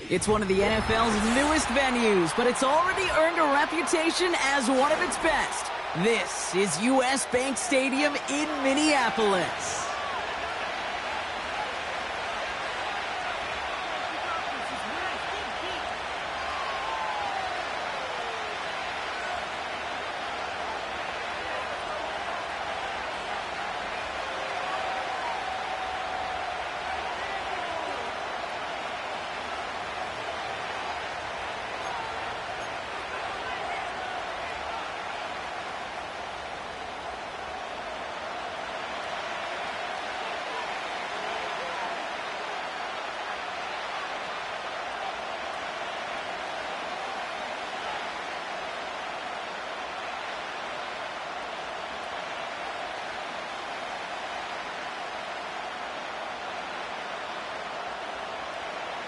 It's one of the NFL's newest venues, but it's already earned a reputation as one of its best. This is US Bank Stadium in Minneapolis.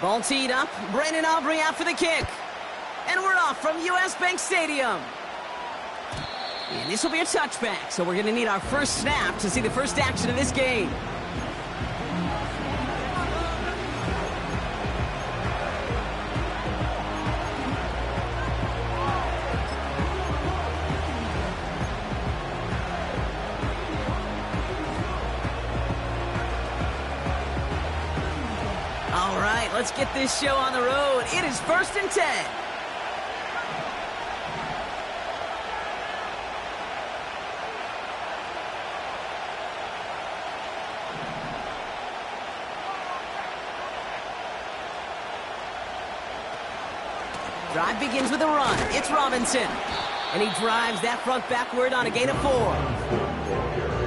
Ball teed up, Brandon Aubrey out for the kick. And we're off from US Bank Stadium. And this will be a touchback, so we're going to need our first snap to see the first action of this game. All right, let's get this show on the road. It is 1st and 10. Drive begins with a run. It's Robinson. And he drives that front backward on a gain of 4.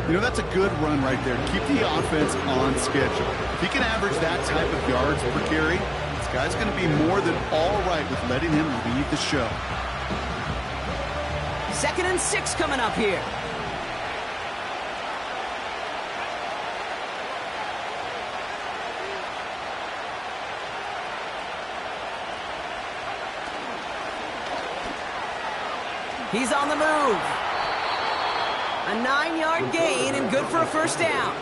You know, that's a good run right there. Keep the offense on schedule. If he can average that type of yards per carry, this guy's going to be more than all right with letting him lead the show. 2nd and 6 coming up here. He's on the move. A 9-yard gain and good for a first down.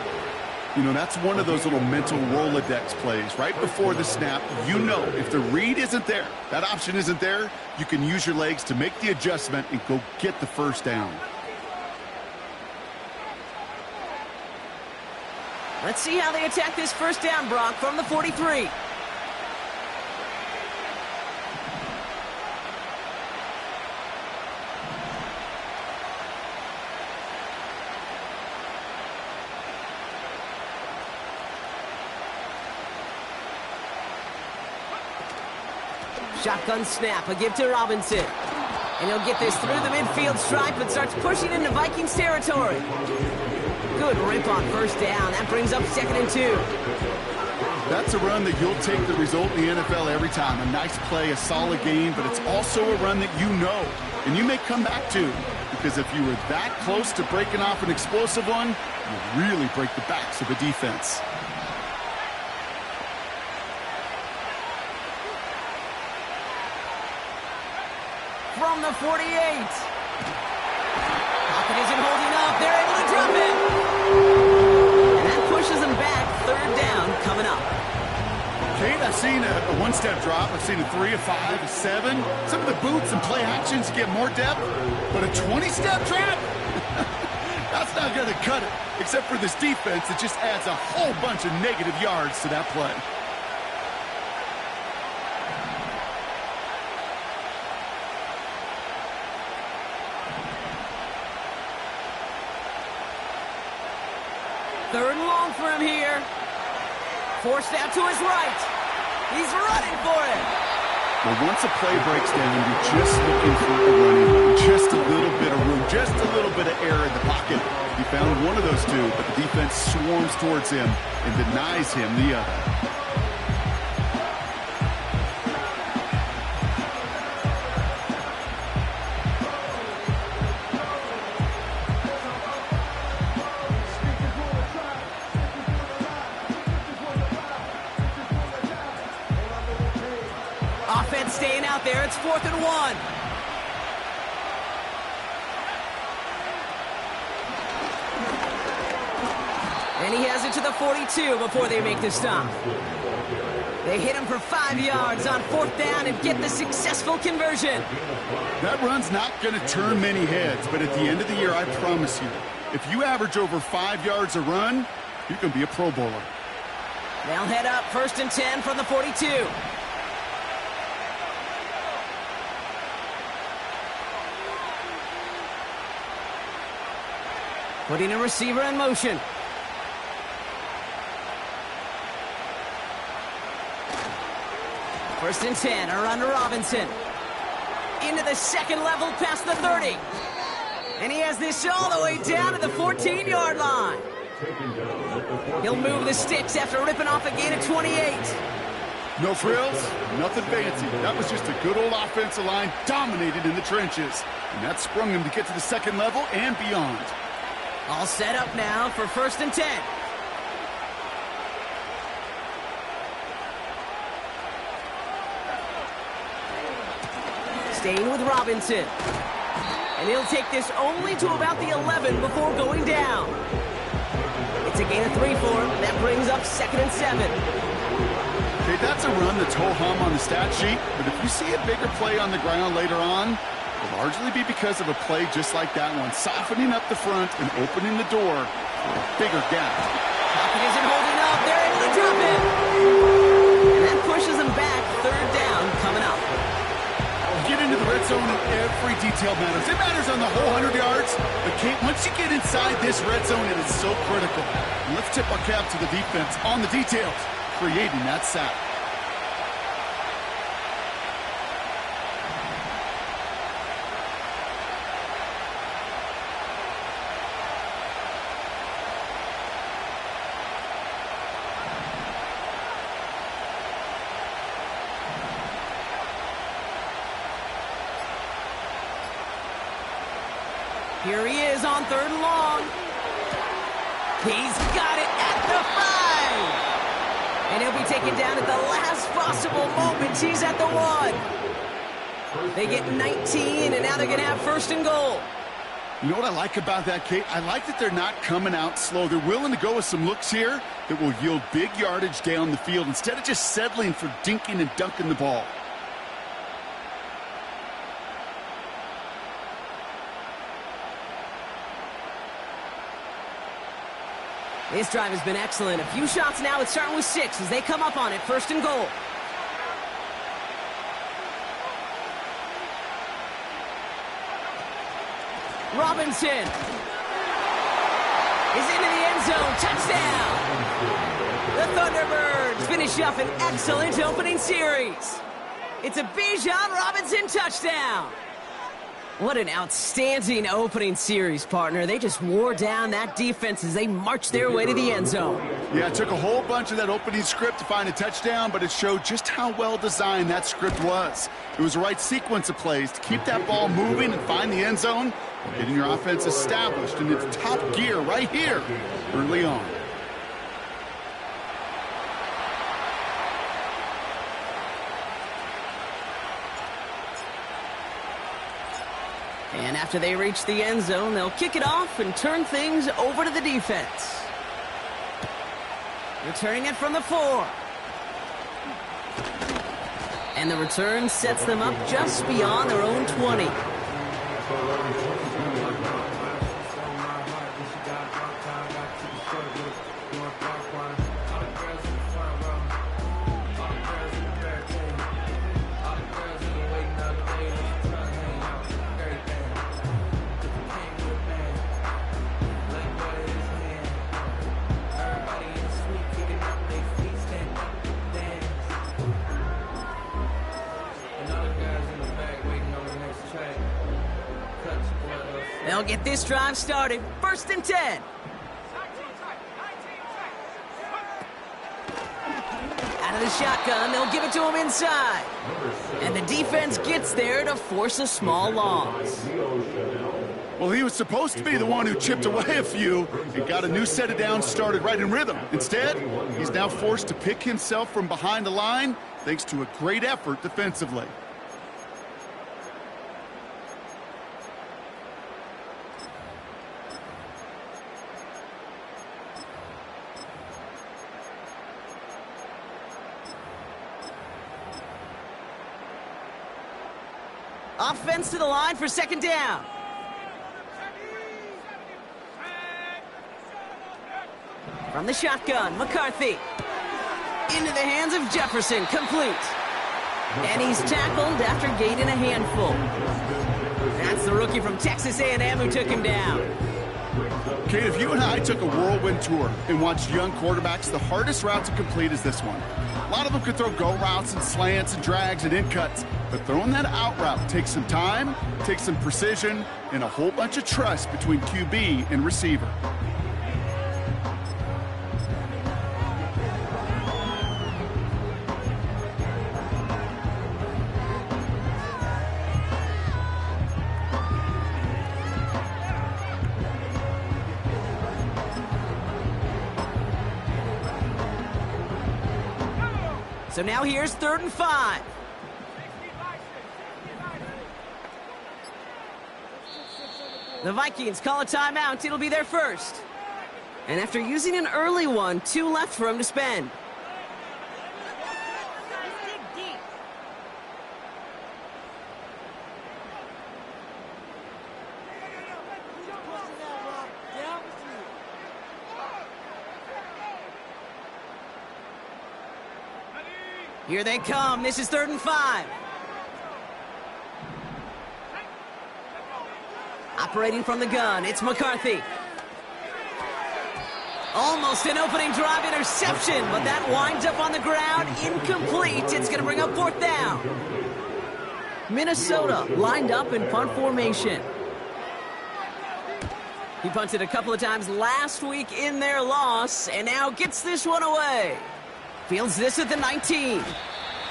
You know, that's one of those little mental Rolodex plays. Right before the snap, you know if the read isn't there, that option isn't there, you can use your legs to make the adjustment and go get the first down. Let's see how they attack this first down, Brock, from the 43. Shotgun snap, a give to Robinson. And he'll get this through the midfield stripe and starts pushing into Vikings territory. Good rip on first down. That brings up 2nd and 2. That's a run that you'll take the result in the NFL every time. A nice play, a solid game, but it's also a run that you know, and you may come back to. Because if you were that close to breaking off an explosive one, you really break the backs of the defense. From the 48. Pocket isn't holding up. They're able to drop it. And that pushes them back. 3rd down coming up. Kate, I've seen a one-step drop. I've seen a 3, a 5, a 7. Some of the boots and play actions get more depth. But a 20-step drop? That's not going to cut it. Except for this defense that just adds a whole bunch of negative yards to that play. Third and long for him here. Forced out to his right. He's running for it. Well, once a play breaks down, you're just looking for a running room. Just a little bit of room, just a little bit of air in the pocket. He found one of those two, but the defense swarms towards him and denies him the other. Offense staying out there. It's 4th and 1. And he has it to the 42 before they make the stop. They hit him for 5 yards on 4th down and get the successful conversion. That run's not going to turn many heads, but at the end of the year, I promise you, if you average over 5 yards a run, you can be a Pro Bowler. They'll head up 1st and 10 from the 42. Putting a receiver in motion. First and 10, around to Robinson. Into the second level past the 30. And he has this all the way down to the 14-yard line. He'll move the sticks after ripping off a gain of 28. No frills, nothing fancy. That was just a good old offensive line dominated in the trenches. And that sprung him to get to the second level and beyond. All set up now for 1st and 10. Staying with Robinson. And he'll take this only to about the 11 before going down. It's a gain of 3 for him. That brings up 2nd and 7. Okay, that's a run that's ho-hum on the stat sheet, but if you see a bigger play on the ground later on, it'll largely be because of a play just like that one, softening up the front and opening the door for a bigger gap. Pocket isn't holding up. They're able to drop it. And that pushes them back. 3rd down coming up. Get into the red zone and every detail matters. It matters on the whole 100 yards, but Kate, once you get inside this red zone, it is so critical. And let's tip our cap to the defense on the details, creating that sack. Here he is on 3rd and long. He's got it at the 5. And he'll be taken down at the last possible moment. He's at the 1. They get 19, and now they're going to have 1st and goal. You know what I like about that, Kate? I like that they're not coming out slow. They're willing to go with some looks here that will yield big yardage down the field instead of just settling for dinking and dunking the ball. This drive has been excellent. A few shots now. It's starting with 6 as they come up on it. 1st and goal. Robinson is into the end zone. Touchdown! The Thunderbirds finish off an excellent opening series. It's a Bijan Robinson touchdown. What an outstanding opening series, partner. They just wore down that defense as they marched their way to the end zone. Yeah, it took a whole bunch of that opening script to find a touchdown, but it showed just how well designed that script was. It was the right sequence of plays to keep that ball moving and find the end zone, getting your offense established in its top gear right here early on. And after they reach the end zone, they'll kick it off and turn things over to the defense. Returning it from the 4. And the return sets them up just beyond their own 20. They'll get this drive started. 1st and 10. Out of the shotgun, they'll give it to him inside. And the defense gets there to force a small loss. Well, he was supposed to be the one who chipped away a few and got a new set of downs started right in rhythm. Instead, he's now forced to pick himself from behind the line thanks to a great effort defensively. Offense to the line for second down. From the shotgun, McCarthy. Into the hands of Jefferson, complete. And he's tackled after gaining a handful. That's the rookie from Texas A&M who took him down. Kate, if you and I took a whirlwind tour and watched young quarterbacks, the hardest route to complete is this one. A lot of them could throw go routes and slants and drags and in cuts, but throwing that out route takes some time, takes some precision, and a whole bunch of trust between QB and receiver. So now here's 3rd and 5. The Vikings call a timeout. It'll be their first. And after using an early one, 2 left for him to spend. Here they come. This is 3rd and 5. Operating from the gun, it's McCarthy. Almost an opening drive interception, but that winds up on the ground. Incomplete. It's going to bring up 4th down. Minnesota lined up in punt formation. He punted a couple of times last week in their loss, and now gets this one away. Fields this at the 19.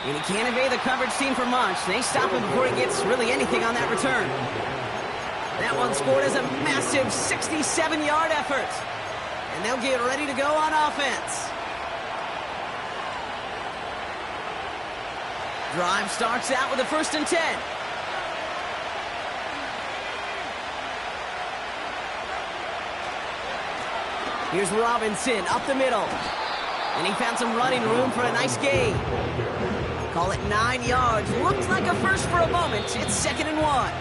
And he can't evade the coverage team for much. They stop him before he gets really anything on that return. That one scored as a massive 67-yard effort. And they'll get ready to go on offense. Drive starts out with a 1st and 10. Here's Robinson up the middle. And he found some running room for a nice gain. Call it 9 yards. Looked like a first for a moment. It's 2nd and 1.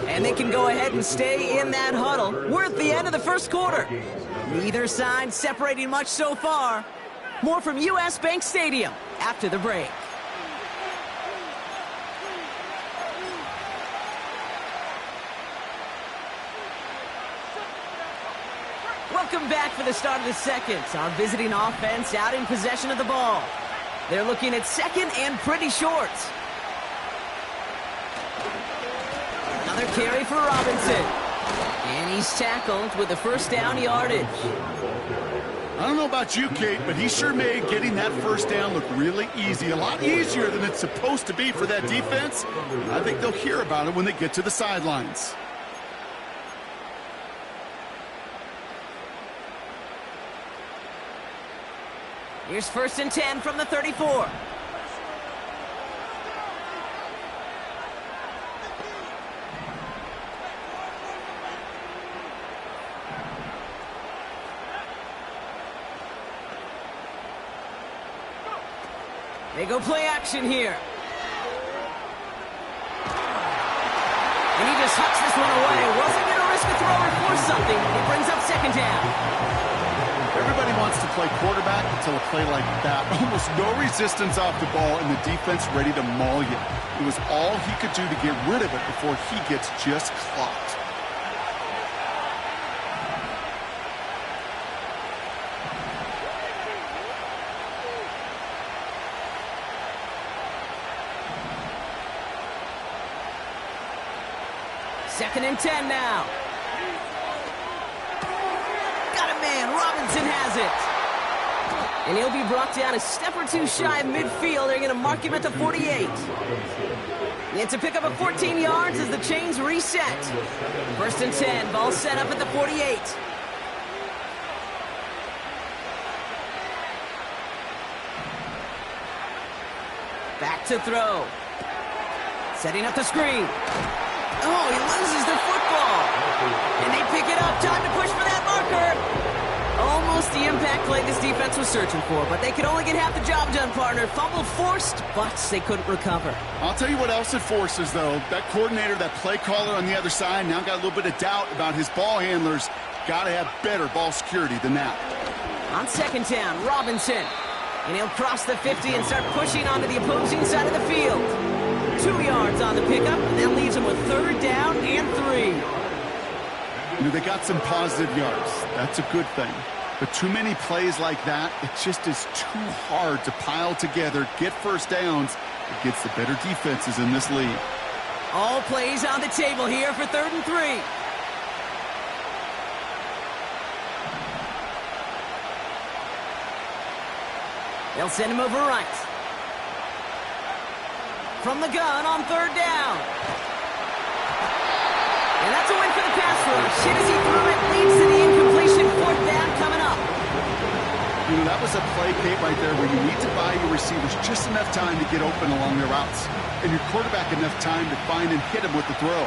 And they can go ahead and stay in that huddle. We're at the end of the first quarter. Neither side separating much so far. More from US Bank Stadium after the break. Welcome back for the start of the second. Our visiting offense out in possession of the ball. They're looking at 2nd and pretty short. Another carry for Robinson. And he's tackled with the 1st down yardage. I don't know about you, Kate, but he sure made getting that 1st down look really easy. A lot easier than it's supposed to be for that defense. I think they'll hear about it when they get to the sidelines. Here's 1st and 10 from the 34. They go play action here. And he just hucks this one away. Wasn't going to risk a throw or force something. It brings up 2nd down. Everybody wants to play quarterback until a play like that. Almost no resistance off the ball and the defense ready to maul you. It was all he could do to get rid of it before he gets just clocked. Second and 10 now. Got a man. Robinson has it. And he'll be brought down a step or two shy of midfield. They're going to mark him at the 48. And to pick up a 14 yards as the chains reset. 1st and 10. Ball set up at the 48. Back to throw. Setting up the screen. Oh, he loses the football. And they pick it up. Time to push for that marker. Almost the impact play this defense was searching for, but they could only get half the job done, partner. Fumble forced, but they couldn't recover. I'll tell you what else it forces, though. That coordinator, that play caller on the other side, now got a little bit of doubt about his ball handlers. Got to have better ball security than that. On second down, Robinson. And he'll cross the 50 and start pushing onto the opposing side of the field. 2 yards on the pickup, and that leaves him with third down and 3. You know, they got some positive yards. That's a good thing. But too many plays like that, it just is too hard to pile together, get first downs against the better defenses in this league. All plays on the table here for 3rd and 3. They'll send him over right. From the gun on 3rd down. And that's a win for the pass rush. Hit as he threw it, leads to the incompletion. 4th down coming up. You know, that was a play, Kate, right there where you need to buy your receivers just enough time to get open along their routes. And your quarterback enough time to find and hit him with the throw.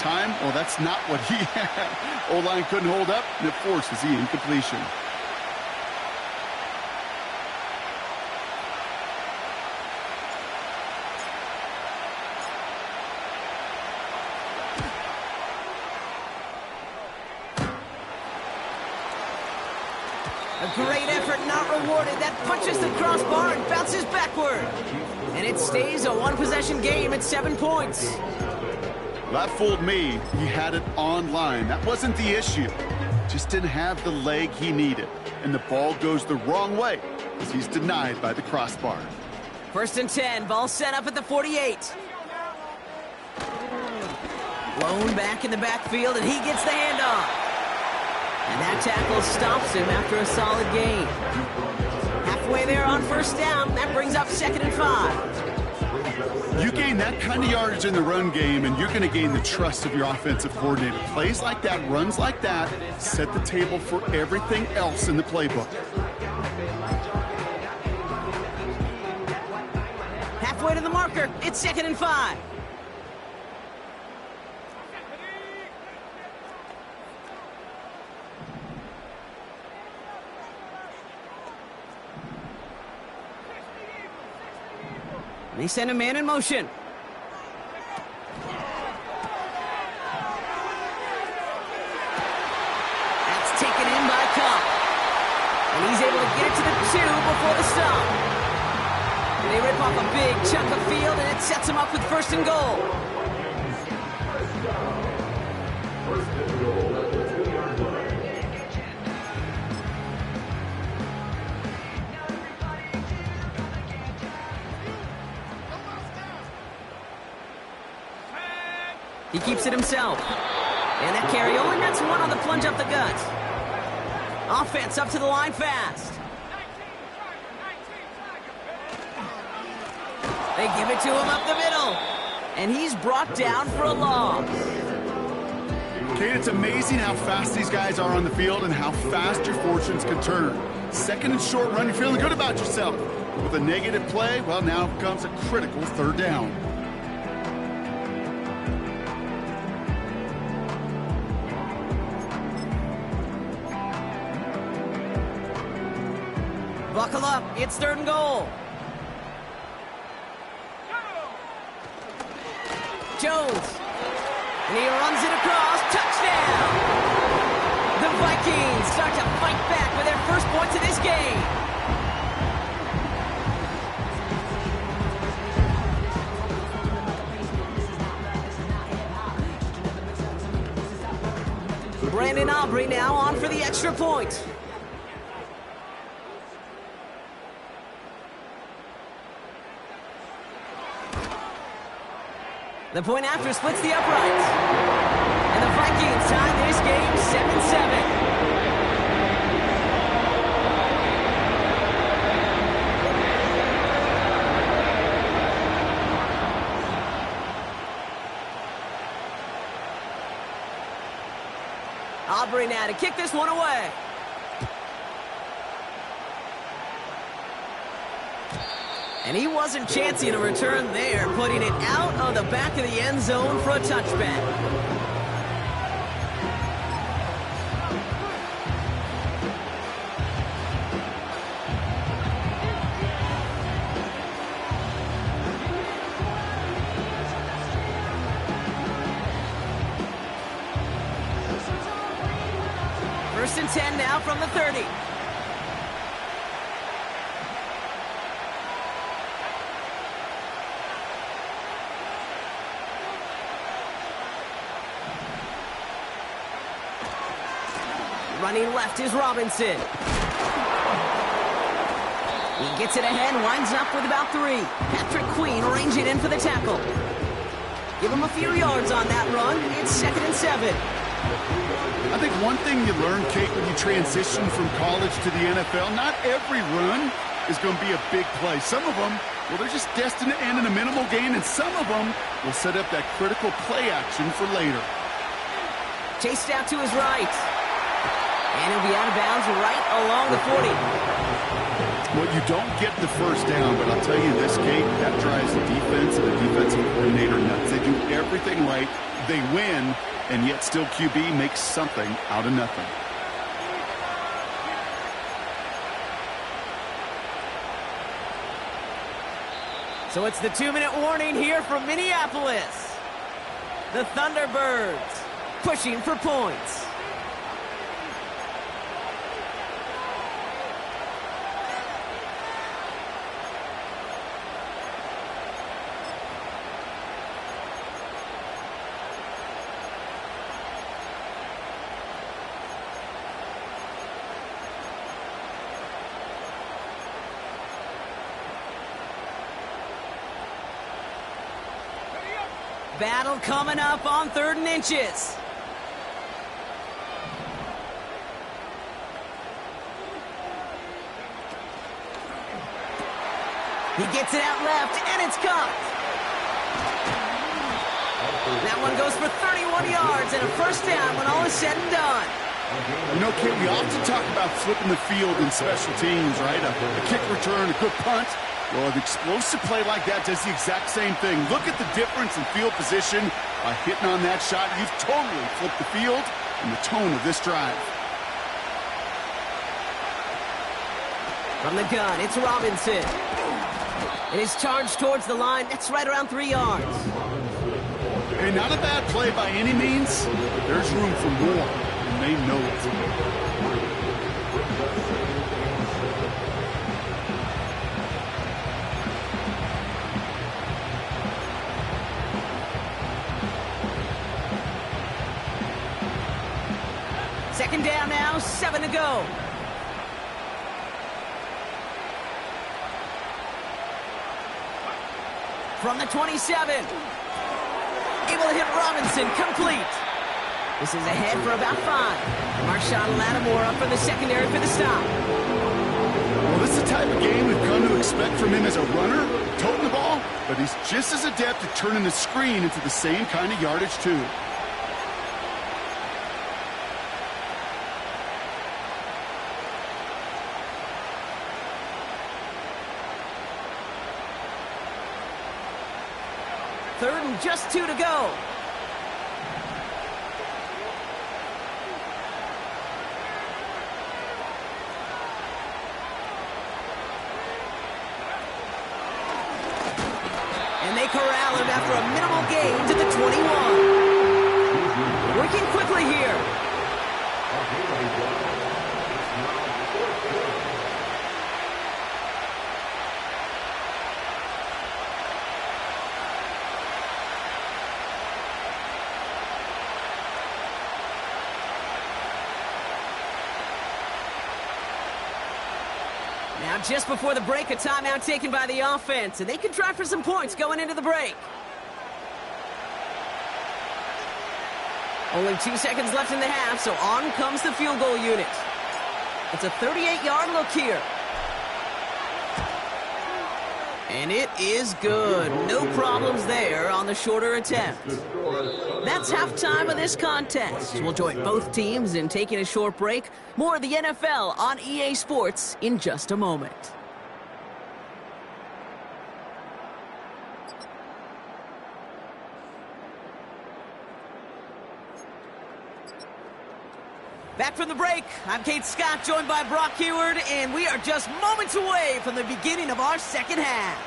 Time? Well, that's not what he had. O-line couldn't hold up, and it forces the incompletion. A great effort not rewarded. That punches the crossbar and bounces backward. And it stays a one-possession game at 7 points. That fooled me. He had it on line. That wasn't the issue. Just didn't have the leg he needed. And the ball goes the wrong way as he's denied by the crossbar. 1st and 10. Ball set up at the 48. Blown back in the backfield, and he gets the handoff. And that tackle stops him after a solid gain. Halfway there on 1st down. That brings up 2nd and 5. You gain that kind of yardage in the run game, and you're going to gain the trust of your offensive coordinator. Plays like that, runs like that, set the table for everything else in the playbook. Halfway to the marker. It's 2nd and 5. They send a man in motion. That's taken in by Cup. And he's able to get it to the 2 before the stop. And they rip off a big chunk of field, and it sets him up with 1st and goal. He keeps it himself. And that carry only nets 1 on the plunge up the gut. Offense up to the line fast. They give it to him up the middle. And he's brought down for a loss. Kate, it's amazing how fast these guys are on the field and how fast your fortunes can turn. 2nd and short run, you're feeling good about yourself. With a negative play, well, now comes a critical 3rd down. Buckle up. It's 3rd and goal. Jones. And he runs it across. Touchdown! The Vikings start to fight back with their first points of this game. Brandon Aubrey now on for the extra point. The point after splits the uprights. And the Vikings tie this game 7-7. Aubrey now to kick this one away. And he wasn't chancing a return there, putting it out of the back of the end zone for a touchback. 10 now from the 30. Running left is Robinson. He gets it ahead, winds up with about 3. Patrick Queen ranging in for the tackle. Give him a few yards on that run. It's 2nd and 7. I think one thing you learn, Kate, when you transition from college to the NFL, not every run is going to be a big play. Some of them, well, they're just destined to end in a minimal gain, and some of them will set up that critical play action for later. Chased out to his right. And he'll be out of bounds right along the 40. Well, you don't get the first down, but I'll tell you this, Kate, that drives the defense and the defensive coordinator nuts. They do everything right. They win, and yet still QB makes something out of nothing. So it's the 2-minute warning here from Minneapolis. The Thunderbirds pushing for points. Battle coming up on 3rd and inches. He gets it out left, and it's caught. That one goes for 31 yards and a first down when all is said and done. You know, Kate, we often talk about flipping the field in special teams, right? A kick return, a good punt. Well, an explosive play like that does the exact same thing. Look at the difference in field position by hitting on that shot. You've totally flipped the field and the tone of this drive. From the gun, it's Robinson. It is charged towards the line. That's right around 3 yards. Hey, not a bad play by any means. There's room for more, and they know it. Second down now, 7 to go. From the 27. Able to hit Robinson, complete. This is ahead for about 5. Marshawn Lattimore up for the secondary for the stop. Well, this is the type of game we've come to expect from him as a runner, toting the ball, but he's just as adept at turning the screen into the same kind of yardage, too. Third and just 2 to go. And they corral him after a minimal gain to the 21. Working quickly here. Now, just before the break, a timeout taken by the offense, and they can try for some points going into the break. Only 2 seconds left in the half, so on comes the field goal unit. It's a 38-yard look here. And it is good. No problems there on the shorter attempt. That's halftime of this contest. We'll join both teams in taking a short break. More of the NFL on EA Sports in just a moment. Back from the break, I'm Kate Scott, joined by Brock Heward, and we are just moments away from the beginning of our second half.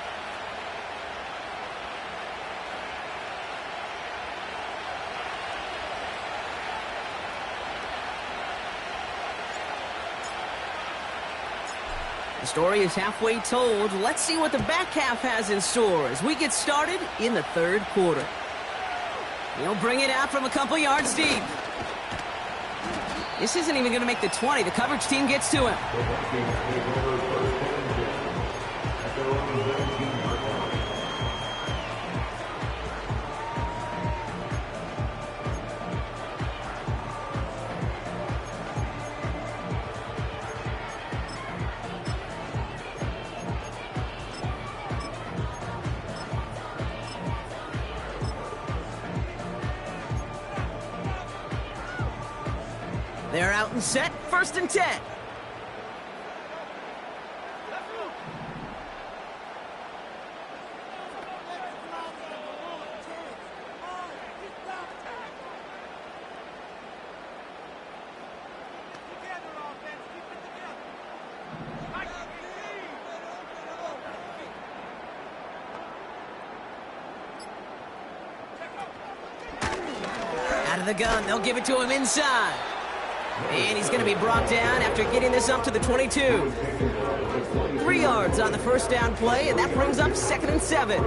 The story is halfway told. Let's see what the back half has in store as we get started in the third quarter. He'll bring it out from a couple yards deep. This isn't even going to make the 20. The coverage team gets to him. They're out and set, 1st and 10. Out of the gun, they'll give it to him inside. And he's going to be brought down after getting this up to the 22. 3 yards on the first down play, and that brings up 2nd and 7.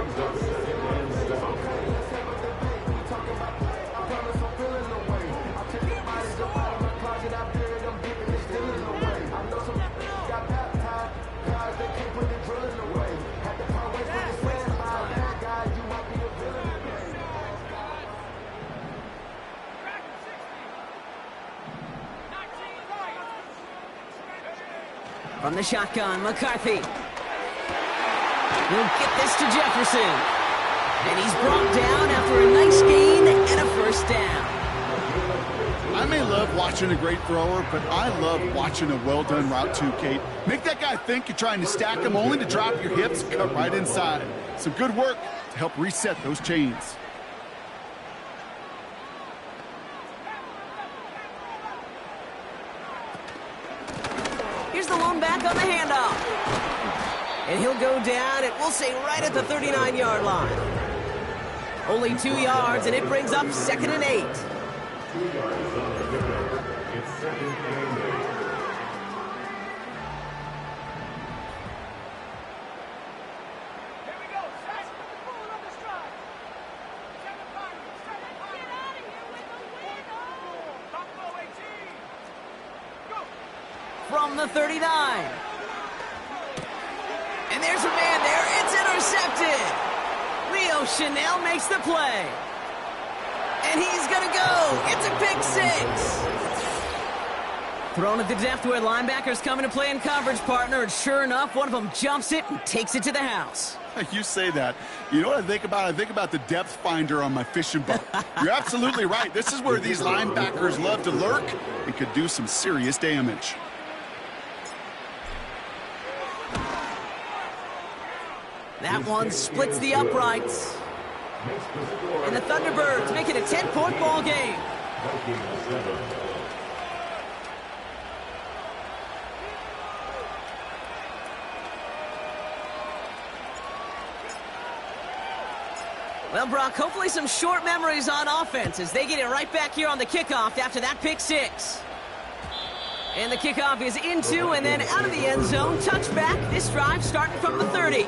From the shotgun, McCarthy. He'll get this to Jefferson. And he's brought down after a nice gain and a first down. I may love watching a great thrower, but I love watching a well-done route too, Kate. Make that guy think you're trying to stack him only to drop your hips, cut right inside. Some good work to help reset those chains. Here's the lone back on the handoff. And he'll go down, and we'll say right at the 39-yard line. Only 2 yards, and it brings up 2nd and 8. From the 39. And there's a man there. It's intercepted. Leo Chanel makes the play. And he's going to go. It's a pick 6. Thrown at the depth where linebackers come into play in coverage, partner. And sure enough, one of them jumps it and takes it to the house. You say that. You know what I think about? I think about the depth finder on my fishing boat. You're absolutely right. This is where these linebackers love to lurk and could do some serious damage. That one splits the uprights. And the Thunderbirds make it a 10-point ball game. Well, Brock, hopefully some short memories on offense as they get it right back here on the kickoff after that pick 6. And the kickoff is into and then out of the end zone. Touchback. This drive starting from the 30.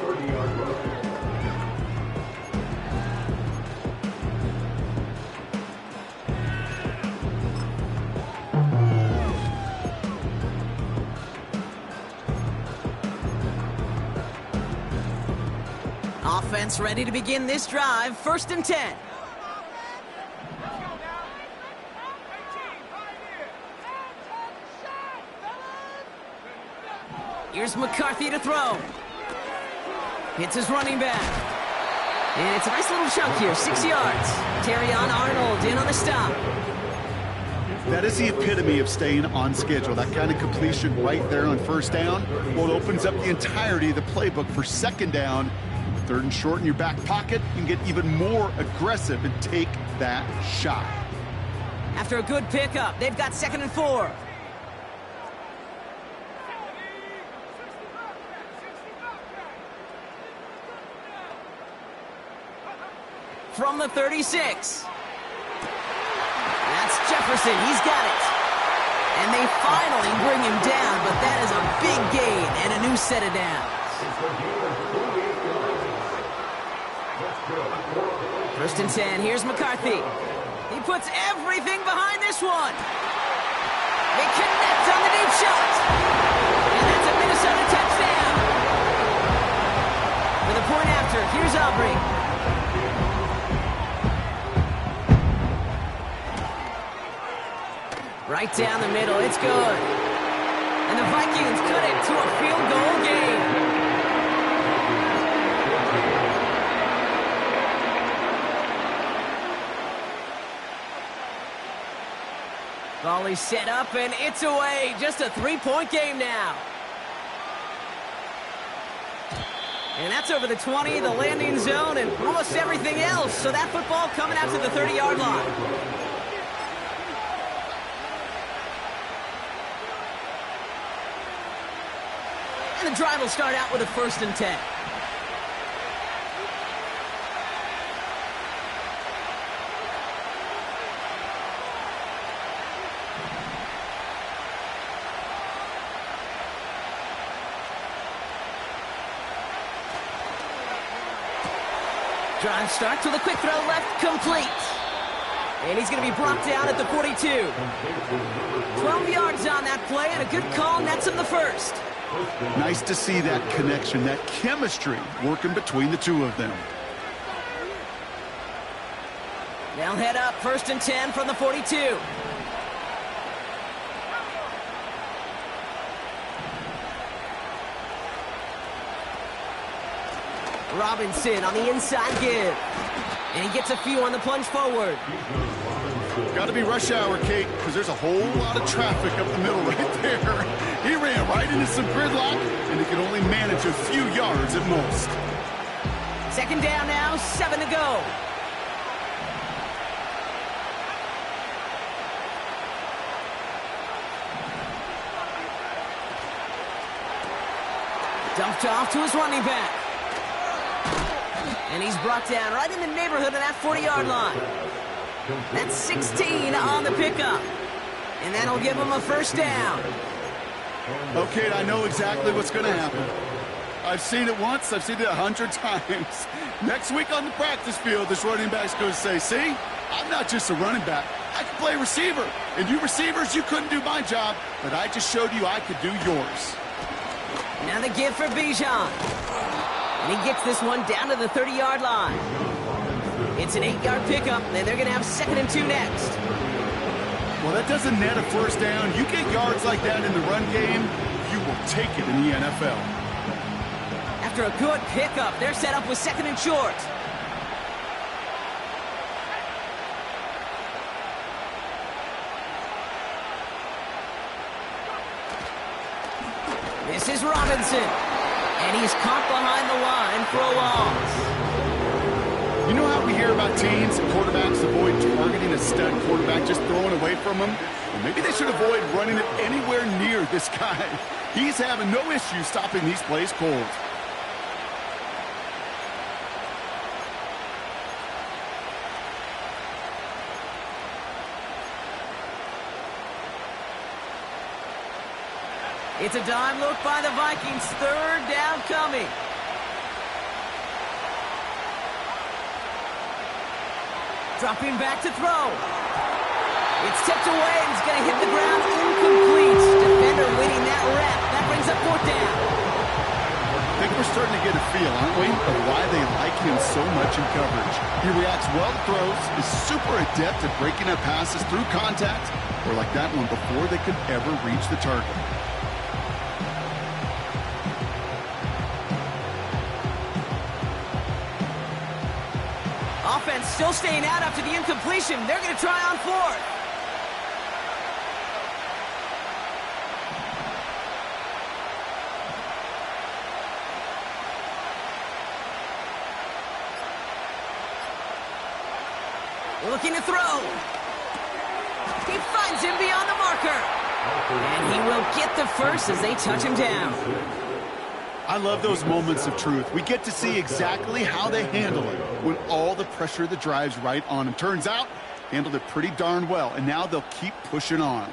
Offense ready to begin this drive. 1st and 10. Here's McCarthy to throw. Hits his running back. And it's a nice little chunk here, 6 yards. Terrion Arnold in on the stop. That is the epitome of staying on schedule. That kind of completion right there on 1st down. Well, it opens up the entirety of the playbook for 2nd down. 3rd and short in your back pocket. You can get even more aggressive and take that shot. After a good pickup, they've got 2nd and 4. From the 36. That's Jefferson. He's got it. And they finally bring him down, but that is a big gain and a new set of downs. First and 10, here's McCarthy. He puts everything behind this one. They connect on the deep shot. And that's a Minnesota touchdown. For the point after, here's Aubrey. Right down the middle, it's good. And the Vikings cut it to a field goal game. Volley set up, and it's away. Just a three-point game now. And that's over the 20, the landing zone, and almost everything else. So that football coming out to the 30-yard line. And the drive will start out with a first and 10. Drive starts with a quick throw left, complete. And he's going to be brought down at the 42. 12 yards on that play, and a good call nets him the first. Nice to see that connection, that chemistry working between the two of them. They'll head up, first and 10 from the 42. Robinson on the inside give. And he gets a few on the plunge forward. Got to be rush hour, Kate, because there's a whole lot of traffic up the middle right there. He ran right into some gridlock, and he could only manage a few yards at most. Second down now, 7 to go. Dumped off to his running back. And he's brought down right in the neighborhood of that 40-yard line. That's 16 on the pickup. And that'll give him a first down. Okay, I know exactly what's going to happen. I've seen it once. I've seen it 100 times. Next week on the practice field, this running back's going to say, see, I'm not just a running back. I can play receiver. And you receivers, you couldn't do my job, but I just showed you I could do yours. Now the give for Bijan. And he gets this one down to the 30-yard line. It's an 8-yard pickup, and they're going to have second and 2 next. Well, that doesn't net a first down. You get yards like that in the run game, you will take it in the NFL. After a good pickup, they're set up with second and short. This is Robinson. And he's caught behind the line for a loss. You know how we hear about teams and quarterbacks avoid targeting a stud quarterback, just throwing away from him? Well, maybe they should avoid running it anywhere near this guy. He's having no issue stopping these plays cold. It's a dime look by the Vikings. Third down coming. Dropping back to throw. It's tipped away and it's going to hit the ground incomplete. Defender winning that rep. That brings up fourth down. I think we're starting to get a feel, aren't we, of why they like him so much in coverage. He reacts well to throws, is super adept at breaking up passes through contact, or like that one before they could ever reach the target. Offense still staying out after the incompletion. They're going to try on fourth. Looking to throw. He finds him beyond the marker. And he will get the first as they touch him down. I love those moments of truth. We get to see exactly how they handle it when all the pressure that drives right on them. Turns out, handled it pretty darn well, and now they'll keep pushing on.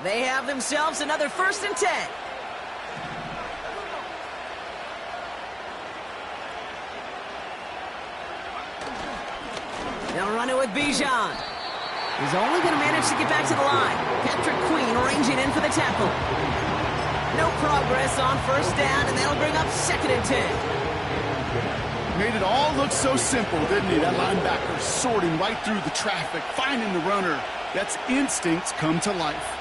They have themselves another 1st and 10. They'll run it with Bijan. He's only going to manage to get back to the line. Patrick Queen ranging in for the tackle. No progress on 1st down, and that'll bring up 2nd and 10. Made it all look so simple, didn't he? That linebacker sorting right through the traffic, finding the runner. That's instincts come to life.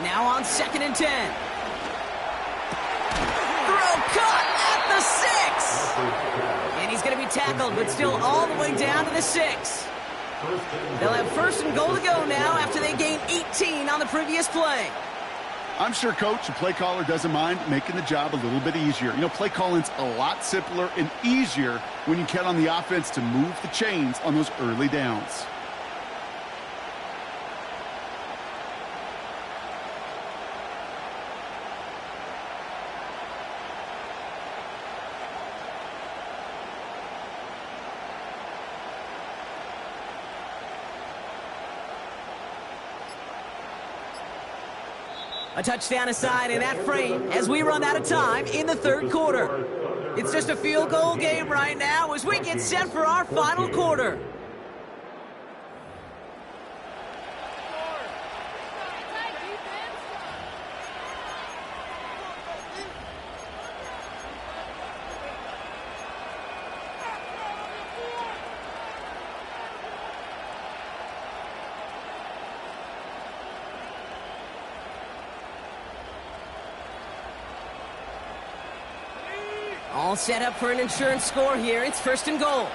Now on 2nd and 10. Throw caught at the 6. And he's going to be tackled, but still all the way down to the 6. They'll have 1st and goal to go now after they gained 18 on the previous play. I'm sure coach and play caller doesn't mind making the job a little bit easier. You know, play calling's a lot simpler and easier when you count on the offense to move the chains on those early downs. A touchdown aside in that frame as we run out of time in the 3rd quarter. It's just a field goal game right now as we get set for our final quarter. All set up for an insurance score here. It's 1st and goal.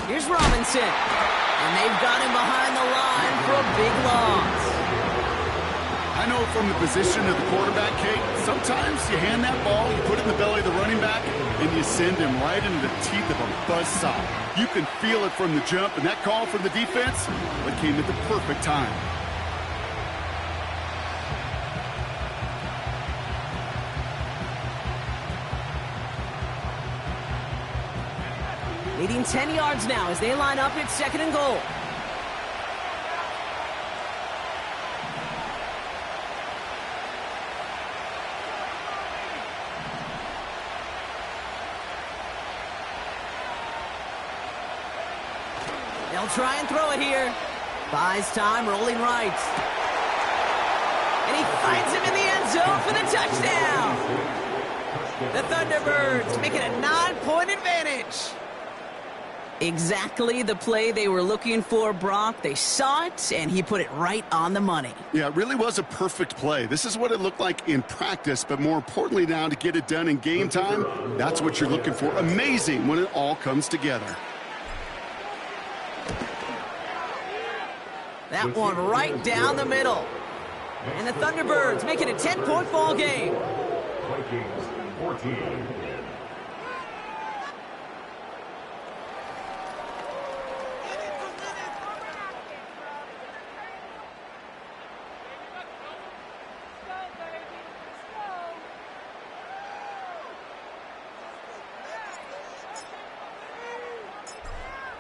Here's Robinson. And they've got him behind the line for a big loss. I know from the position of the quarterback, Kate, sometimes you hand that ball, you put it in the belly of the running back, and you send him right into the teeth of a buzzsaw. You can feel it from the jump, and that call from the defense, that came at the perfect time. Leading 10 yards now as they line up at 2nd and goal. They'll try and throw it here. Buys time, rolling right. And he finds him in the end zone for the touchdown. The Thunderbirds make it a 9-point advantage. Exactly the play they were looking for, Brock. They saw it, and he put it right on the money. Yeah, it really was a perfect play. This is what it looked like in practice, but more importantly now to get it done in game time, that's what you're looking for. Amazing when it all comes together. That one right down the middle. And the Thunderbirds make it a 10-point ball game. Vikings 14.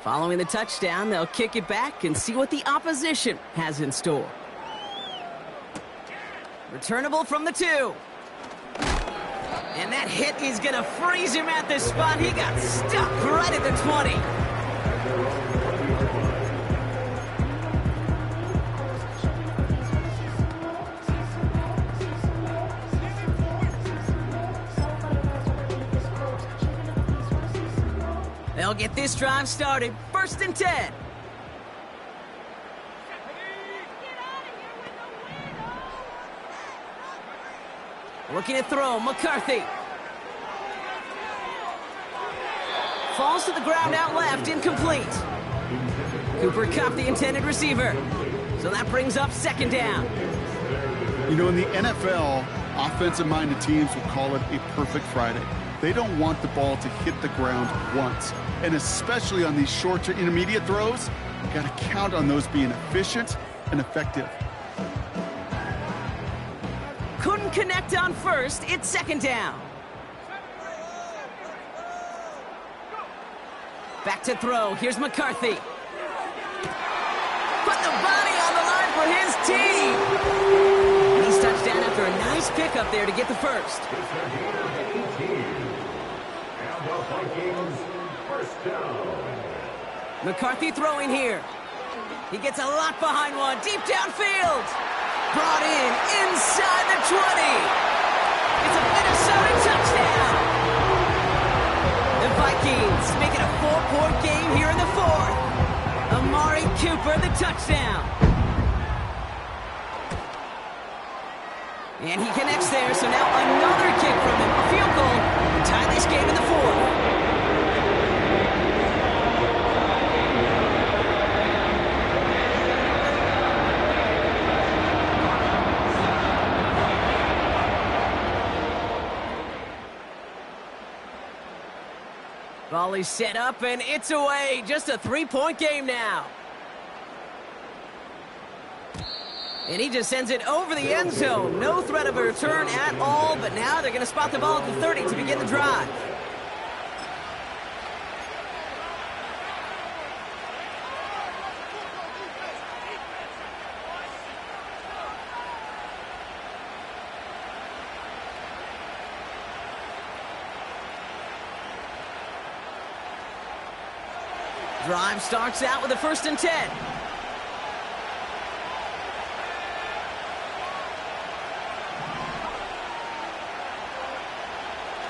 Following the touchdown, they'll kick it back and see what the opposition has in store. Returnable from the 2. And that hit is going to freeze him at the spot. He got stuck right at the 20. They'll get this drive started. 1st and 10. Looking to throw, McCarthy. Falls to the ground out left, incomplete. Cooper Kupp, the intended receiver. So that brings up 2nd down. You know, in the NFL, offensive-minded teams will call it a perfect Friday. They don't want the ball to hit the ground once. And especially on these short to intermediate throws, Got to count on those being efficient and effective. Couldn't connect on first. It's second down. Back to throw. Here's McCarthy. Put the body on the line for his team. And he's touchdown after a nice pickup there to get the first. It's a gain of 18. And the Vikings first down. McCarthy throwing here. He gets a lot behind one. Deep downfield. Brought in inside the 20. It's a Minnesota touchdown. The Vikings make it a 4-point game here in the fourth. Amari Cooper, the touchdown. And he connects there, so now another kick from him. A field goal to tie this game in the fourth. Volley set up, and it's away. Just a 3-point game now. And he just sends it over the end zone. No threat of a return at all, but now they're going to spot the ball at the 30 to begin the drive. Drive starts out with a 1st and 10.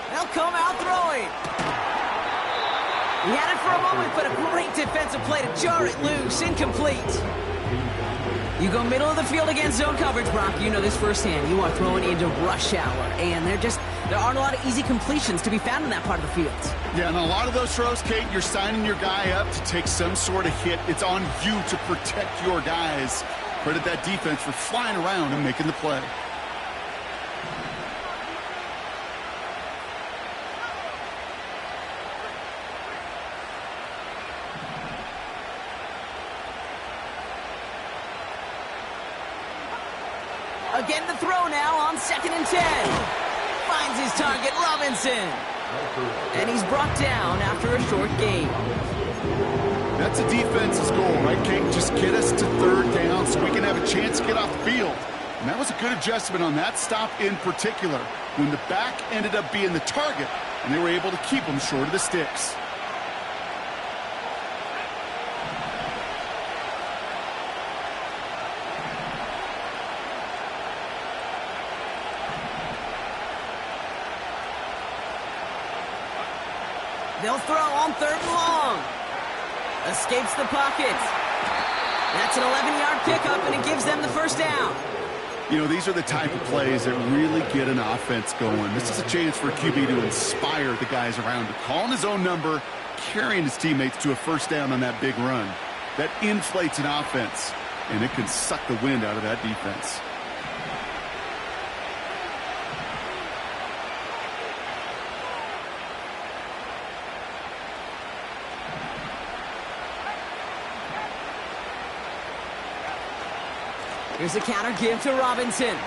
They'll come out throwing. He had it for a moment, but a great defensive play to jar it loose. Incomplete. You go middle of the field against zone coverage, Brock. You know this firsthand. You are throwing into rush hour, and there aren't a lot of easy completions to be found in that part of the field. Yeah, and a lot of those throws, Kate, you're signing your guy up to take some sort of hit. It's on you to protect your guys. Credit that defense for flying around and making the play. Again the throw now on 2nd and 10. Finds his target, Robinson. And he's brought down after a short gain. That's a defense's goal, right, Kate? Just get us to 3rd down so we can have a chance to get off the field. And that was a good adjustment on that stop in particular, when the back ended up being the target, and they were able to keep him short of the sticks. They'll throw on 3rd and long. Escapes the pocket. That's an 11-yard pickup, and it gives them the 1st down. You know, these are the type of plays that really get an offense going. This is a chance for a QB to inspire the guys around him. Calling his own number, carrying his teammates to a 1st down on that big run. That inflates an offense, and it can suck the wind out of that defense. Here's a counter give to Robinson.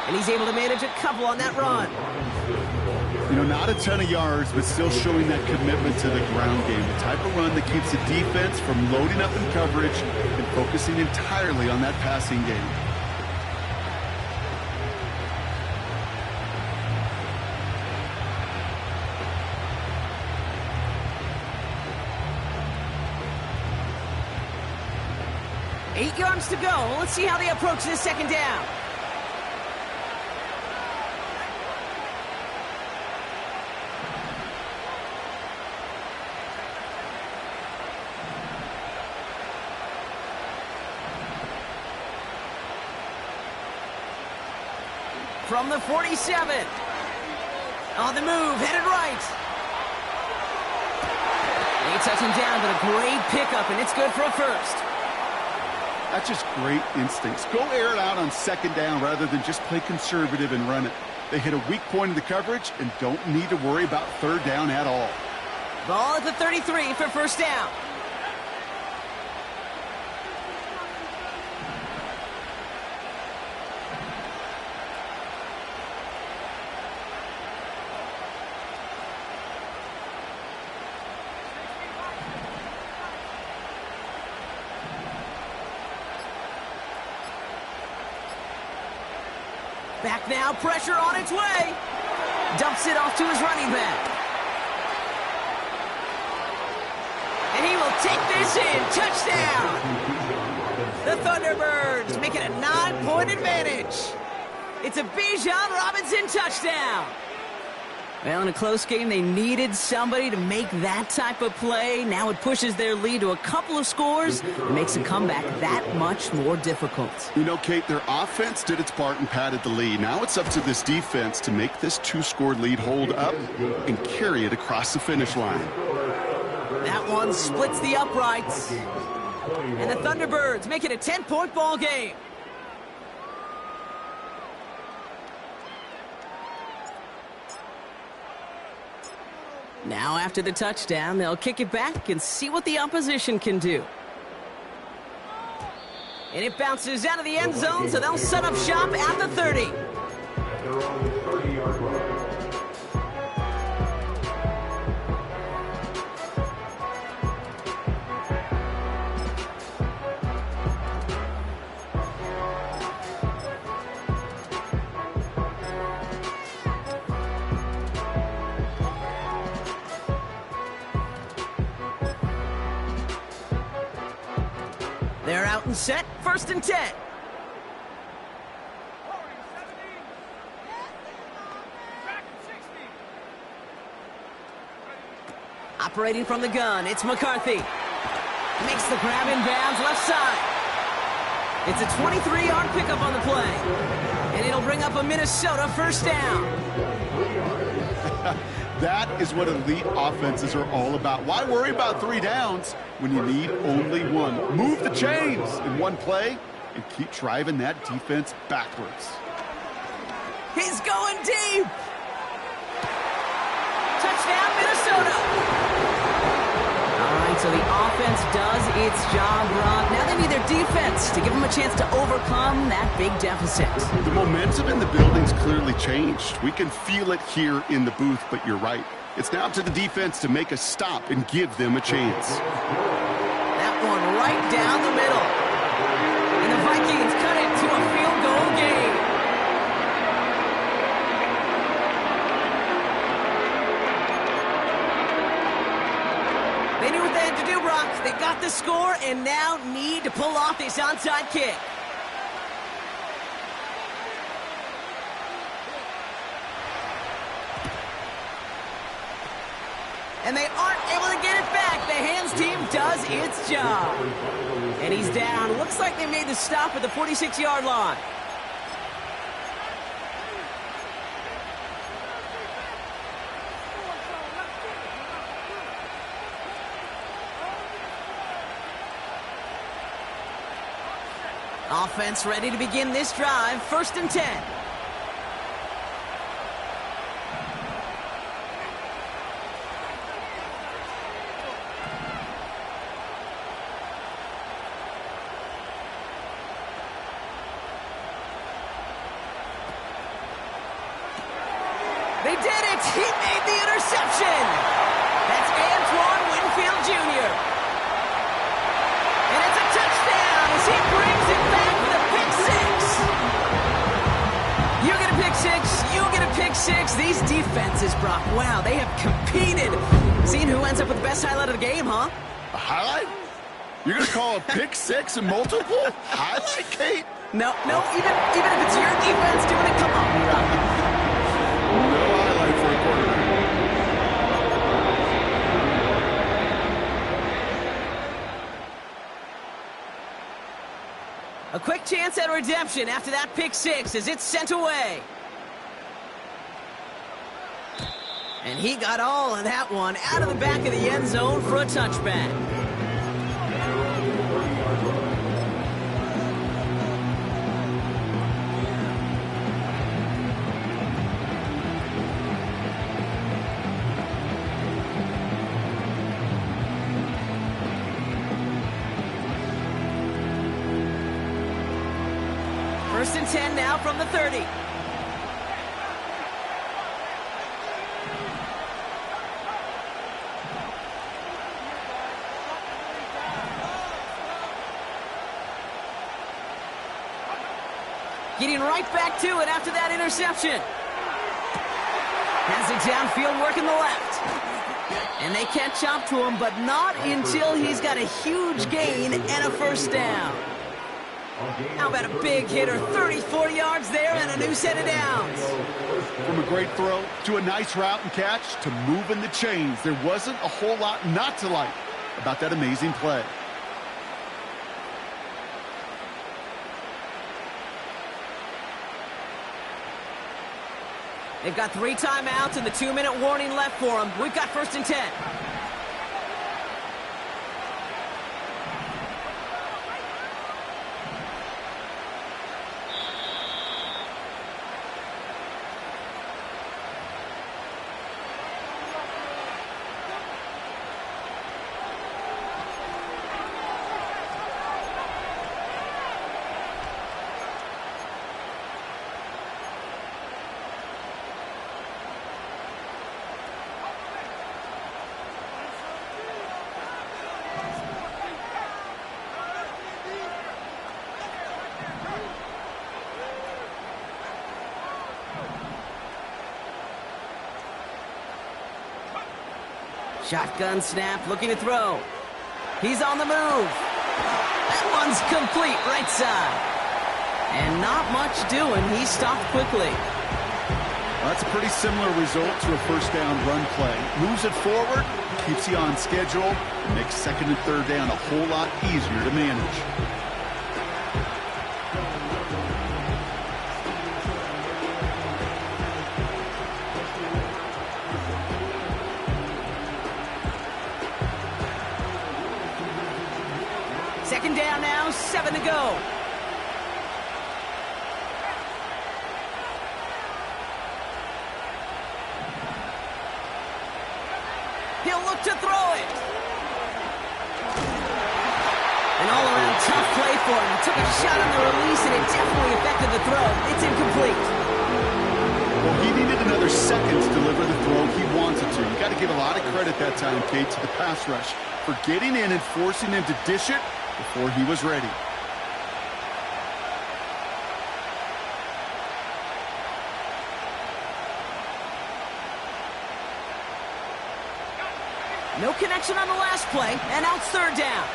And he's able to manage a couple on that run. You know, not a ton of yards, but still showing that commitment to the ground game. The type of run that keeps the defense from loading up in coverage and focusing entirely on that passing game. Eight yards to go. Let's see how they approach this 2nd down. From the 47. On the move, headed right. They touch him down, but a great pickup, and it's good for a 1st. That's just great instincts. Go air it out on 2nd down rather than just play conservative and run it. They hit a weak point in the coverage and don't need to worry about 3rd down at all. Ball at the 33 for 1st down. Back now, pressure on its way. Dumps it off to his running back. And he will take this in. Touchdown! The Thunderbirds make it a 9-point advantage. It's a Bijan Robinson touchdown. Well, in a close game, they needed somebody to make that type of play. Now it pushes their lead to a couple of scores and makes a comeback that much more difficult. You know, Kate, their offense did its part and padded the lead. Now it's up to this defense to make this 2-score lead hold up and carry it across the finish line. That one splits the uprights. And the Thunderbirds make it a 10-point ball game. Now after the touchdown, they'll kick it back and see what the opposition can do. And it bounces out of the end zone, so they'll set up shop at the 30. At their own 30-yard line. They're out and set, 1st and 10. Operating from the gun, it's McCarthy. Makes the grab in bounds left side. It's a 23-yard pickup on the play. And it'll bring up a Minnesota 1st down. That is what elite offenses are all about. Why worry about 3 downs when you need only 1? Move the chains in one play and keep driving that defense backwards. He's going deep. Touchdown, Minnesota. All right, so the offense does its job, Brock. Now they need their defense to give them a chance to overcome that big deficit. The momentum in the building's clearly changed. We can feel it here in the booth, but you're right. It's now up to the defense to make a stop and give them a chance. That one right down the middle. And the Vikings cut it to a field goal game. They knew what they had to do, Brock. They got the score and now need to pull off this onside kick. And they aren't able to get it back. The hands team does its job. And he's down. Looks like they made the stop at the 46-yard line. Offense ready to begin this drive. 1st and 10. They did it! He made the interception! That's Antoine Winfield Jr. And it's a touchdown as he brings it back with a pick six. You get a pick six, you get a pick six. These defenses, Brock, wow, they have competed. Seeing who ends up with the best highlight of the game, huh? A highlight? You're going to call a pick six and multiple? Highlight, Kate? No, even if it's your defense doing it, come on, Brock. No highlight for a quarterback. A quick chance at redemption after that pick six as it's sent away. And he got all of that one out of the back of the end zone for a touchback. First and 10 now from the 30. Getting right back to it after that interception. Has it downfield, working the left. And they catch up to him, but not until he's got a huge gain and a first down. How about a big hitter, 34 yards there and a new set of downs. From a great throw to a nice route and catch to moving the chains, there wasn't a whole lot not to like about that amazing play. They've got 3 timeouts and the 2-minute warning left for them. We've got 1st and 10. Shotgun snap, looking to throw. He's on the move. That one's complete, right side. And not much doing. He stopped quickly. That's a pretty similar result to a first down run play. Moves it forward, keeps you on schedule, and makes 2nd and 3rd down a whole lot easier to manage. Second down now, 7 to go. He'll look to throw it. An all-around tough play for him. He took a shot on the release, and it definitely affected the throw. It's incomplete. Well, he needed another second to deliver the throw he wanted to. You got to give a lot of credit that time, Kate, to the pass rush for getting in and forcing him to dish it before he was ready. No connection on the last play, and now it's 3rd down.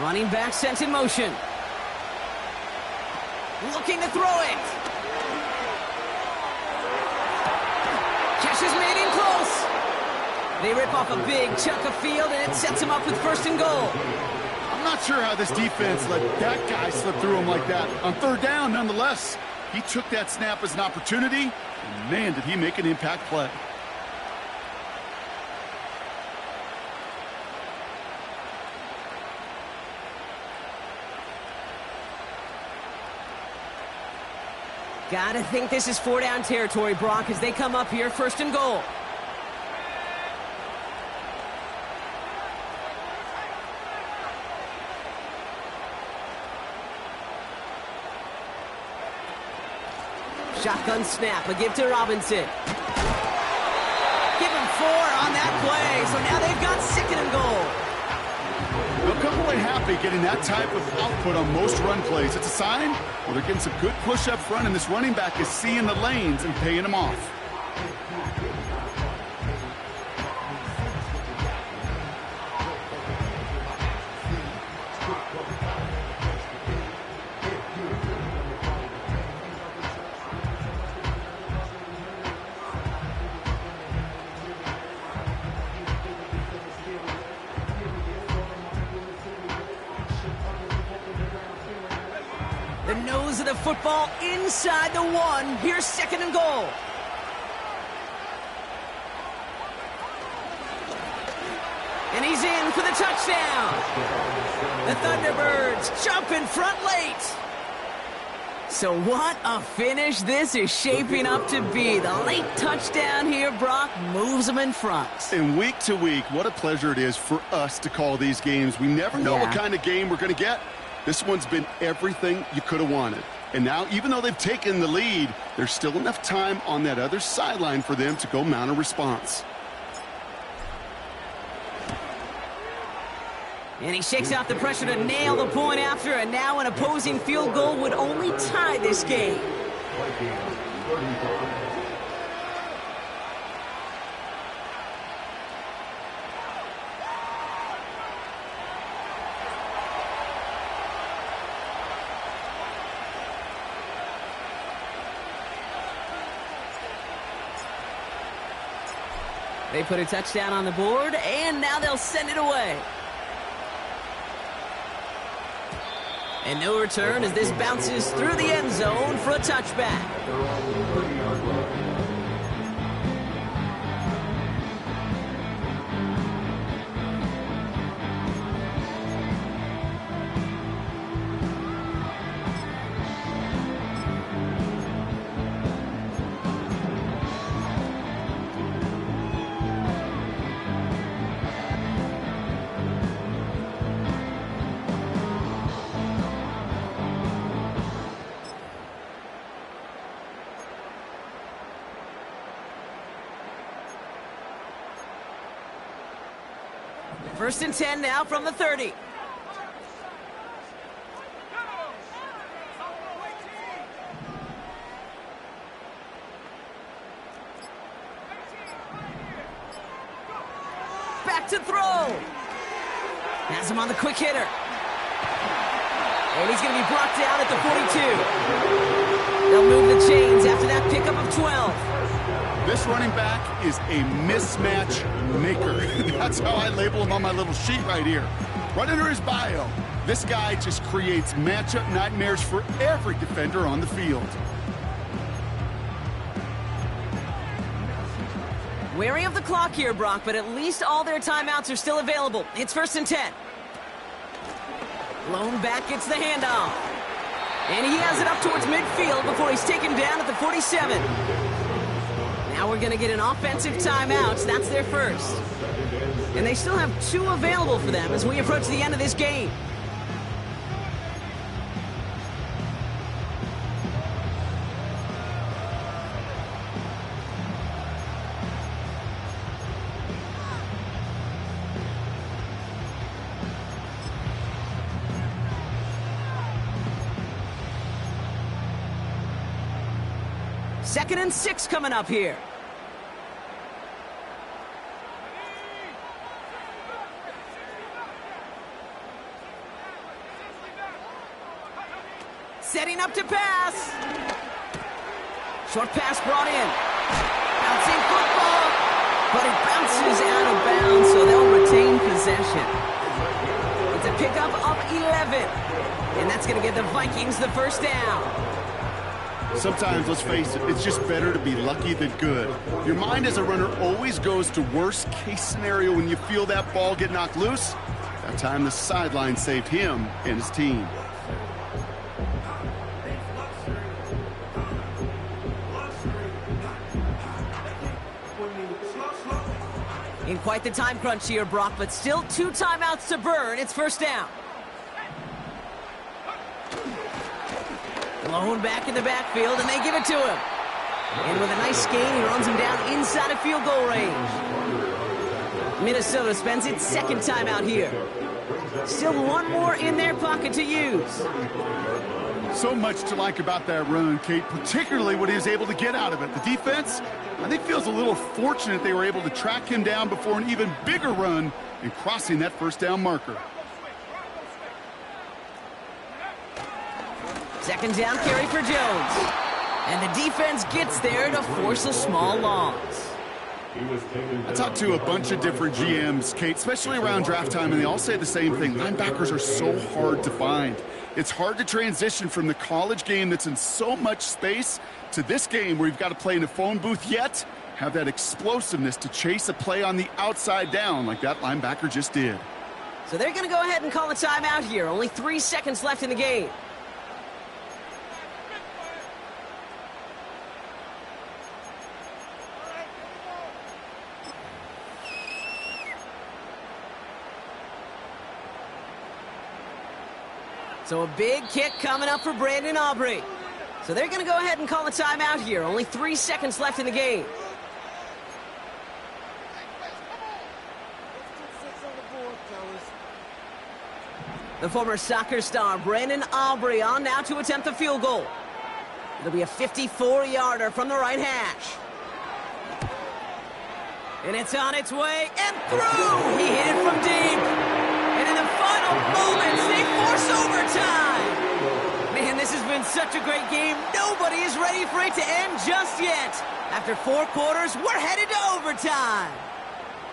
Running back sent in motion. Looking to throw it. Cash is made in close. They rip off a big chunk of field, and it sets him up with 1st and goal. I'm not sure how this defense let that guy slip through him like that. On 3rd down, nonetheless, he took that snap as an opportunity, and man, did he make an impact play. Gotta think this is 4-down territory, Brock, as they come up here, 1st and goal. Shotgun snap, a give to Robinson. Give him 4 on that play, so now they've got 2nd and goal. They'll come away happy getting that type of output on most run plays. It's a sign, well, they're getting some good push up front, and this running back is seeing the lanes and paying them off. The nose of the football inside the 1. Here's 2nd and goal. And he's in for the touchdown. The Thunderbirds jump in front late. So what a finish this is shaping up to be. The late touchdown here, Brock, moves them in front. And week to week, what a pleasure it is for us to call these games. We never know what kind of game we're going to get. This one's been everything you could have wanted. And now, even though they've taken the lead, there's still enough time on that other sideline for them to go mount a response. And he shakes off the pressure to nail the point after, and now an opposing field goal would only tie this game. They put a touchdown on the board, and now they'll send it away. And no return as this bounces through the end zone for a touchback. First and 10 now from the 30. Back to throw. Has him on the quick hitter. And he's going to be brought down at the 42. They'll move the chains after that pickup of 12. This running back is a mismatch maker. That's how I label him on my little sheet right here. Right under his bio, this guy just creates matchup nightmares for every defender on the field. Wary of the clock here, Brock, but at least all their timeouts are still available. It's first and 10. Lone back gets the handoff. And he has it up towards midfield before he's taken down at the 47. Now we're going to get an offensive timeout. That's their first. And they still have 2 available for them as we approach the end of this game. Second and 6 coming up here. Setting up to pass. Short pass brought in. Bouncing football. But it bounces out of bounds, so they'll retain possession. It's a pickup of 11. And that's going to give the Vikings the first down. Sometimes, let's face it, it's just better to be lucky than good. Your mind as a runner always goes to worst case scenario when you feel that ball get knocked loose. That time the sideline saved him and his team. In quite the time crunch here, Brock, but still 2 timeouts to burn. It's first down. Lone back in the backfield, and they give it to him. And with a nice gain, he runs him down inside of field goal range. Minnesota spends its second timeout here. Still 1 more in their pocket to use. So much to like about that run, Kate, particularly what he was able to get out of it. The defense, I think, feels a little fortunate they were able to track him down before an even bigger run and crossing that first down marker. Second down carry for Jones. And the defense gets there to force a small loss. I talked to a bunch of different GMs, Kate, especially around draft time, and they all say the same thing. Linebackers are so hard to find. It's hard to transition from the college game that's in so much space to this game where you've got to play in a phone booth, yet have that explosiveness to chase a play on the outside down like that linebacker just did. So they're going to go ahead and call a timeout here. Only 3 seconds left in the game. So a big kick coming up for Brandon Aubrey. So they're going to go ahead and call a timeout here. Only 3 seconds left in the game. The former soccer star, Brandon Aubrey, on now to attempt the field goal. It'll be a 54-yarder from the right hash. And it's on its way and through. He hit it from deep. And in the final moments, they force overtime. Man, this has been such a great game. Nobody is ready for it to end just yet. After 4 quarters, we're headed to overtime.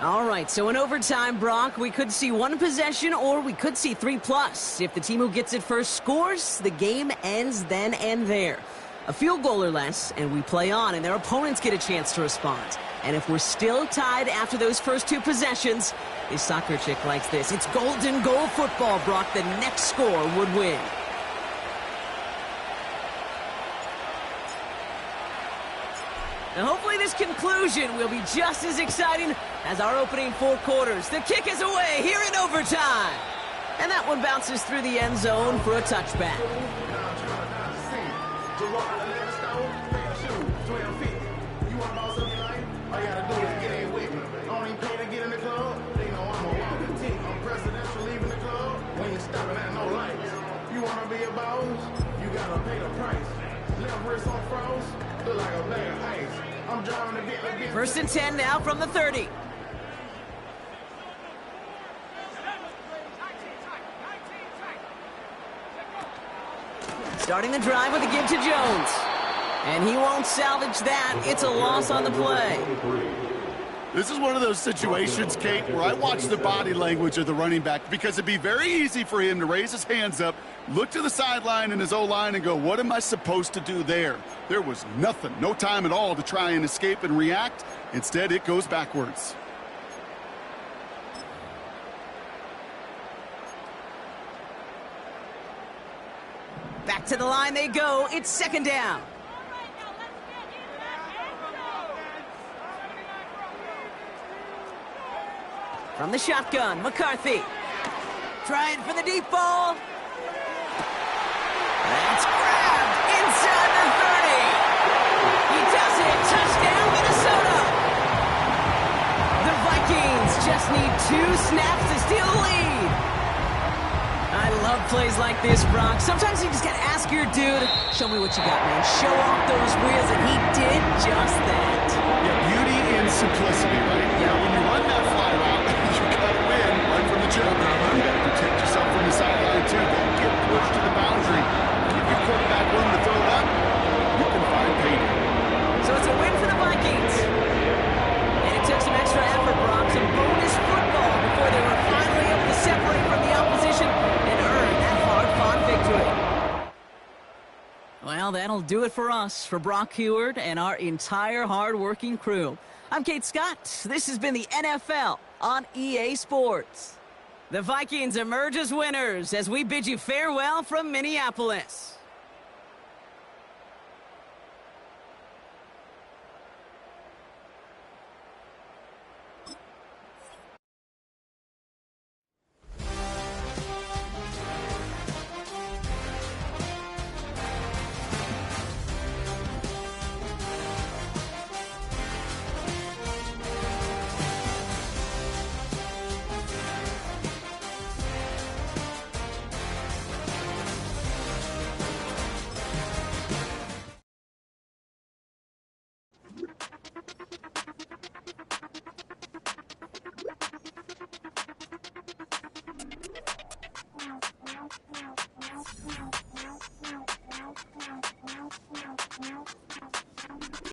All right, so in overtime, Brock, we could see 1 possession or we could see 3+. If the team who gets it first scores, the game ends then and there. A field goal or less, and we play on, and their opponents get a chance to respond. And if we're still tied after those first 2 possessions, this soccer chick likes this. It's golden goal football, Brock. The next score would win. Now, hopefully this conclusion will be just as exciting as our opening 4 quarters. The kick is away here in overtime. And that one bounces through the end zone for a touchback. First and 10 now from the 30. Starting the drive with a give to Jones. And he won't salvage that. It's a loss on the play. This is one of those situations, Kate, where I watch the body language of the running back because it'd be very easy for him to raise his hands up, look to the sideline in his O-line and go, what am I supposed to do there? There was nothing, no time at all to try and escape and react. Instead, it goes backwards. Back to the line they go. It's second down. From the shotgun, McCarthy. Trying for the deep ball. That's grabbed inside the 30. He does it. Touchdown, Minnesota. The Vikings just need 2 snaps to steal the lead. I love plays like this, Brock. Sometimes you just got to ask your dude, show me what you got, man. Show off those wheels, and he did just that. Yeah, beauty and simplicity, right? Yeah, when you run that fly route, you got to win right from the jump. You got to protect yourself from the sideline, too. Don't get pushed to the boundary. Give your quarterback room to throw it up. You can find payday. So it's a win for the Vikings. And it took some extra effort, Brock, some bonus football before they were finally able to separate from the opposition and earn that hard-fought victory. Well, that'll do it for us, for Brock Heward and our entire hard-working crew. I'm Kate Scott. This has been the NFL on EA Sports. The Vikings emerge as winners as we bid you farewell from Minneapolis.